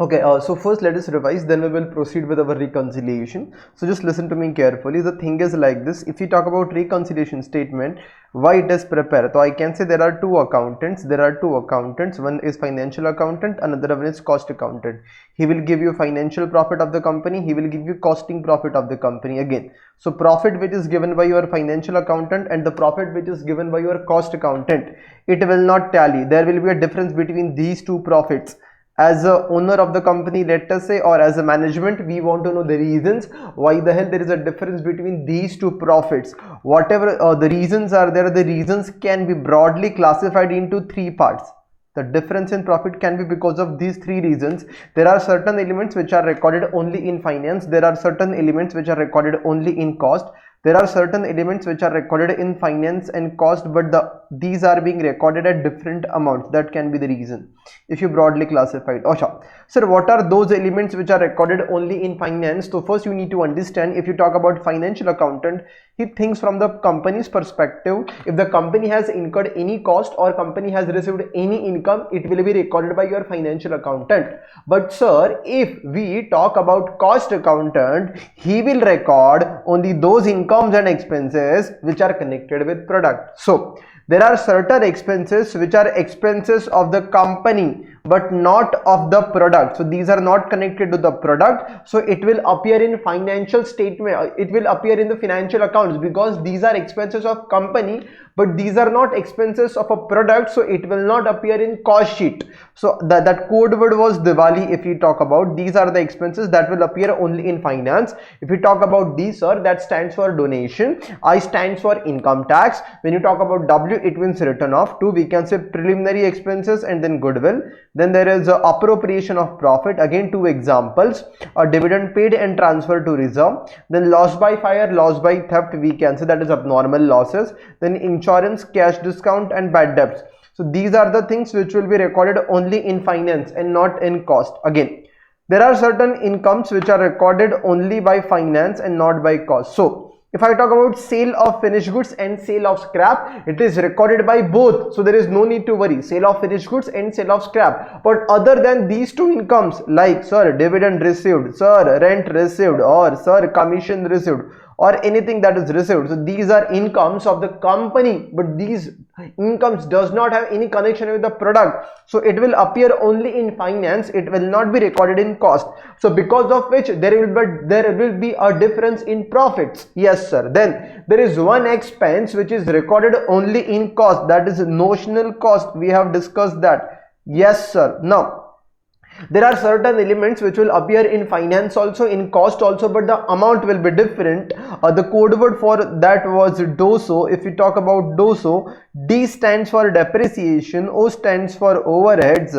Okay, so first let us revise, then we will proceed with our reconciliation. So just listen to me carefully. The thing is like this: if you talk about reconciliation statement, why it is prepared, so I can say there are two accountants. One is financial accountant, another one is cost accountant. He will give you financial profit of the company, he will give you costing profit of the company again. So profit which is given by your financial accountant and the profit which is given by your cost accountant, it will not tally. There will be a difference between these two profits. As a owner of the company, let us say, or as a management, we want to know the reasons why the hell there is a difference between these two profits. Whatever the reasons are there, the reasons can be broadly classified into three parts. The difference in profit can be because of these three reasons. There are certain elements which are recorded only in finance, there are certain elements which are recorded only in cost, there are certain elements which are recorded in finance and cost, but these are being recorded at different amounts. That can be the reason if you broadly classified. Oh sure. Sir, what are those elements which are recorded only in finance? So first you need to understand, if you talk about financial accountant, he thinks from the company's perspective. If the company has incurred any cost or company has received any income, it will be recorded by your financial accountant. But sir, if we talk about cost accountant, he will record only those incomes and expenses which are connected with product. So there are certain expenses which are expenses of the company but not of the product. So these are not connected to the product, so it will appear in financial statement, it will appear in the financial accounts, because these are expenses of company but these are not expenses of a product, so it will not appear in cost sheet. So that code word was Diwali. If we talk about, these are the expenses that will appear only in finance. If we talk about D, sir, that stands for donation. I stands for income tax. When you talk about W, it means written off. 2, we can say preliminary expenses, and then goodwill. Then there is appropriation of profit. Again, 2 examples: a dividend paid and transfer to reserve. Then loss by fire, loss by theft, we can say that is abnormal losses. Then insurance, cash discount, and bad debts. So these are the things which will be recorded only in finance and not in cost. Again, there are certain incomes which are recorded only by finance and not by cost. So if I talk about sale of finished goods and sale of scrap, it is recorded by both, so there is no need to worry. Sale of finished goods and sale of scrap. But other than these two incomes, like sir, dividend received, sir, rent received, or sir, commission received, or anything that is received, so these are incomes of the company, but these incomes does not have any connection with the product, so it will appear only in finance, it will not be recorded in cost. So because of which there will be a difference in profits. Yes sir. Then there is one expense which is recorded only in cost, that is notional cost. We have discussed that. Yes sir. Now there are certain elements which will appear in finance also, in cost also, but the amount will be different. The code word for that was DOSO. If we talk about DOSO, D stands for depreciation, O stands for overheads,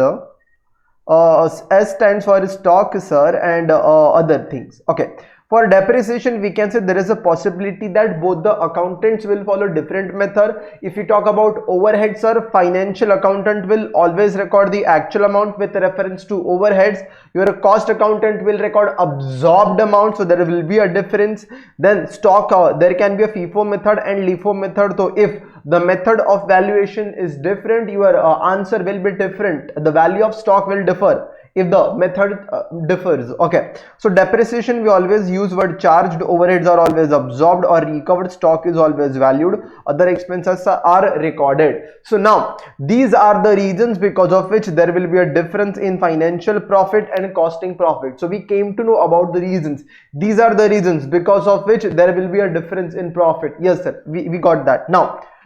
S stands for stock, sir, and other things. Okay. For depreciation, we can say there is a possibility that both the accountants will follow different method. If you talk about overheads, sir, financial accountant will always record the actual amount with reference to overheads. Your cost accountant will record absorbed amount, so there will be a difference. Then stock, there can be a FIFO method and LIFO method. So if the method of valuation is different, your answer will be different. The value of stock will differ if the method differs. Okay, so depreciation we always use word charged, overheads are always absorbed or recovered, stock is always valued, other expenses are recorded. So now these are the reasons because of which there will be a difference in financial profit and costing profit. So we came to know about the reasons. These are the reasons because of which there will be a difference in profit. Yes sir, we got that.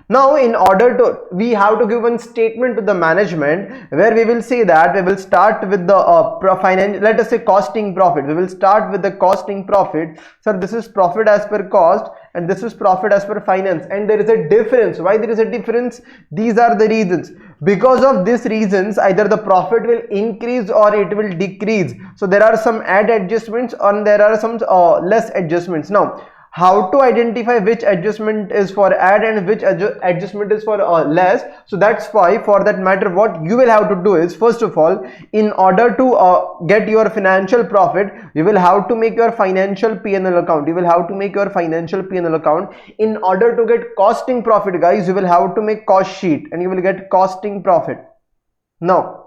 Now in order to, we have to give one statement to the management where we will say that we will start with the let us say costing profit. We will start with the costing profit. So this is profit as per cost and this is profit as per finance, and there is a difference. Why there is a difference? These are the reasons. Because of these reasons, either the profit will increase or it will decrease. So there are some add adjustments and there are some less adjustments. Now how to identify which adjustment is for add and which adjustment is for less? So that's why, for that matter, what you will have to do is, first of all, in order to get your financial profit, you will have to make your financial P&L account. You will have to make your financial P&L account. In order to get costing profit, guys, you will have to make cost sheet and you will get costing profit. Now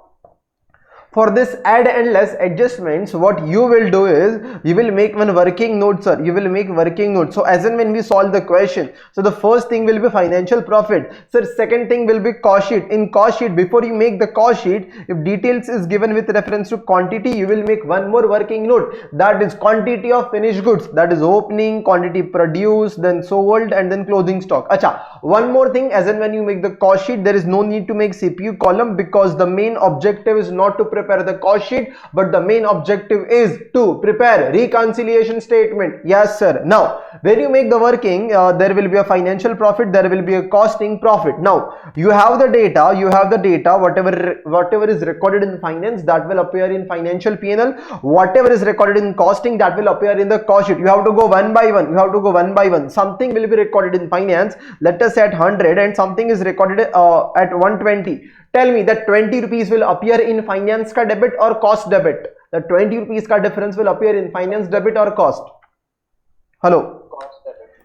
For this add and less adjustments, what you will do is you will make one working note, sir. You will make working note. So as and when we solve the question, so the first thing will be financial profit, sir. Second thing will be cost sheet. In cost sheet, before you make the cost sheet, if details is given with reference to quantity, you will make one more working note, that is quantity of finished goods, that is opening, quantity produced, then sold, and then closing stock. Acha, one more thing, as and when you make the cost sheet, there is no need to make CPU column, because the main objective is not to prepare the cost sheet, but the main objective is to prepare reconciliation statement. Yes sir. Now when you make the working, there will be a financial profit, there will be a costing profit. Now you have the data, whatever is recorded in finance, that will appear in financial P&L. Whatever is recorded in costing, that will appear in the cost sheet. You have to go one by one. Something will be recorded in finance, let us say at 100, and something is recorded at 120. Tell me that 20 rupees will appear in finance ka debit or cost debit? The 20 rupees ka difference will appear in finance debit or cost? Hello?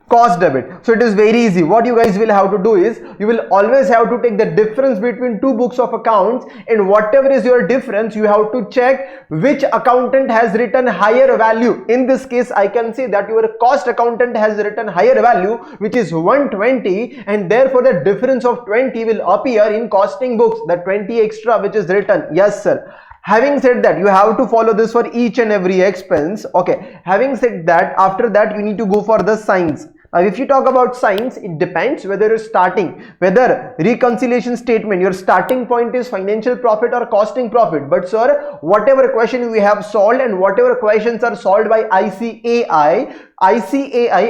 Cost debit. So it is very easy. What you guys will have to do is, you will always have to take the difference between two books of accounts, and whatever is your difference, you have to check which accountant has written higher value. In this case, I can say that your cost accountant has written higher value, which is 120, and therefore the difference of 20 will appear in costing books, the 20 extra which is written. Yes sir. Having said that, you have to follow this for each and every expense. Okay, having said that, after that you need to go for the signs. Now if you talk about signs, it depends whether you're starting, whether reconciliation statement, your starting point is financial profit or costing profit. But sir, whatever question we have solved and whatever questions are solved by ICAI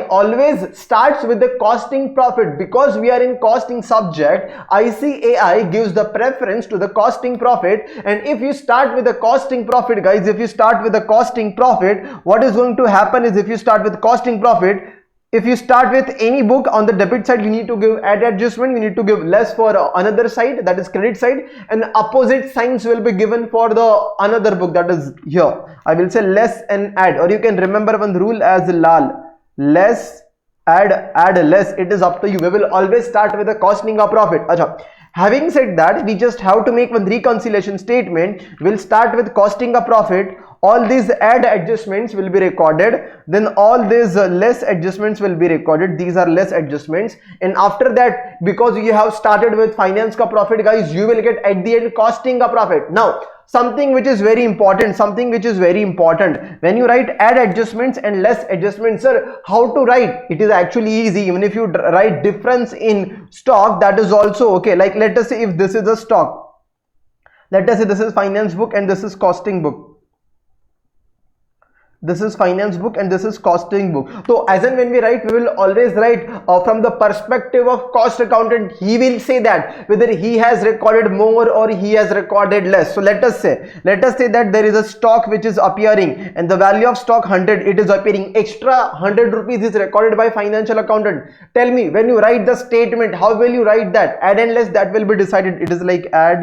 always starts with the costing profit, because we are in costing subject. ICAI gives the preference to the costing profit, and if you start with the costing profit, guys, if you start with the costing profit, what is going to happen is, if you start with costing profit, if you start with any book on the debit side, you need to give add adjustment, you need to give less for another side, that is credit side, and opposite signs will be given for the another book, that is here. I will say less and add, or you can remember one rule as lal, less, add less. It is up to you. We will always start with the costing of profit. Achha. Having said that, we just have to make one reconciliation statement. We'll start with costing a profit. All these add adjustments will be recorded, then all these less adjustments will be recorded. These are less adjustments, and after that, because you have started with finance ka profit, guys, you will get at the end costing ka profit. Now something which is very important, when you write add adjustments and less adjustments, sir, how to write? It is actually easy. Even if you write difference in stock, that is also okay. Like let us say if this is a stock, let us say this is finance book and this is costing book. This is finance book and this is costing book. So as and when we write, we will always write from the perspective of cost accountant. He will say that whether he has recorded more or he has recorded less. So let us say that there is a stock which is appearing, and the value of stock 100, it is appearing. Extra 100 rupees is recorded by financial accountant. Tell me, when you write the statement, how will you write that? Add and less, that will be decided. It is like add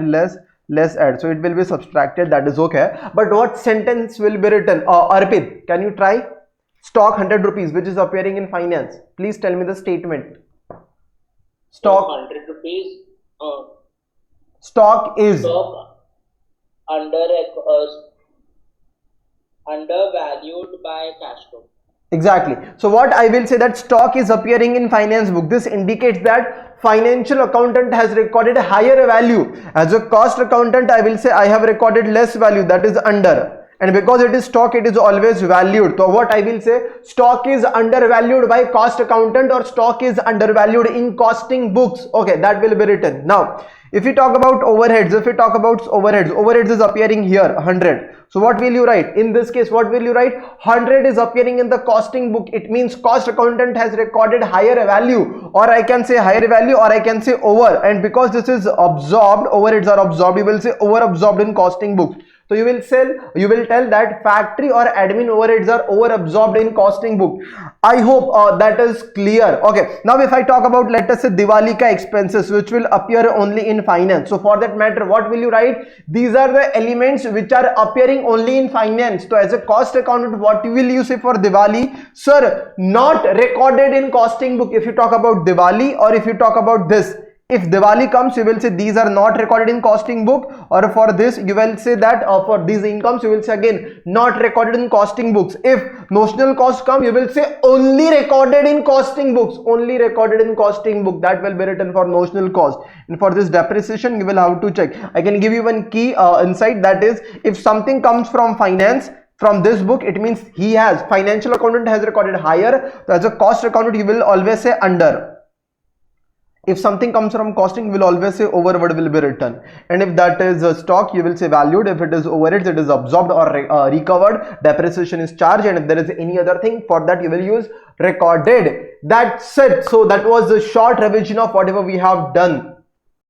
less add, so it will be subtracted, that is okay. But what sentence will be written? Arpit, can you try? Stock 100 rupees which is appearing in finance. Please tell me the statement. Stock 100 rupees. Stock is undervalued by cash flow. Exactly. So what I will say, that stock is appearing in finance book. This indicates that financial accountant has recorded a higher value. As a cost accountant, I will say I have recorded less value, that is under. And because it is stock, it is always valued. So what I will say, stock is undervalued by cost accountant or stock is undervalued in costing books. Okay, that will be written. Now, if you talk about overheads, overheads is appearing here 100. So what will you write? In this case, what will you write? 100 is appearing in the costing book. It means cost accountant has recorded higher value, or I can say higher value, or I can say over. And because this is absorbed, overheads are absorbed, you will say over absorbed in costing book. So you will tell that factory or admin overheads are over absorbed in costing book. I hope that is clear. Okay, now if I talk about, let us say, Diwali ka expenses, which will appear only in finance. So for that matter, what will you write? These are the elements which are appearing only in finance. So as a cost accountant, what will you say for Diwali? Sir, not recorded in costing book. If you talk about Diwali, or if you talk about this If Diwali comes, you will say these are not recorded in costing book, or for this you will say that for these incomes you will say again not recorded in costing books. If notional cost come, you will say only recorded in costing books, only recorded in costing book, that will be written for notional cost. And for this depreciation you will have to check. I can give you one key insight, that is if something comes from finance from this book, it means he has, financial accountant has recorded higher, so as a cost accountant you will always say under. If something comes from costing, you will always say overword will be written. And if that is stock, you will say valued. If it is overheads, it is absorbed or recovered. Depreciation is charged. And if there is any other thing, for that you will use recorded. That's it. So that was the short revision of whatever we have done.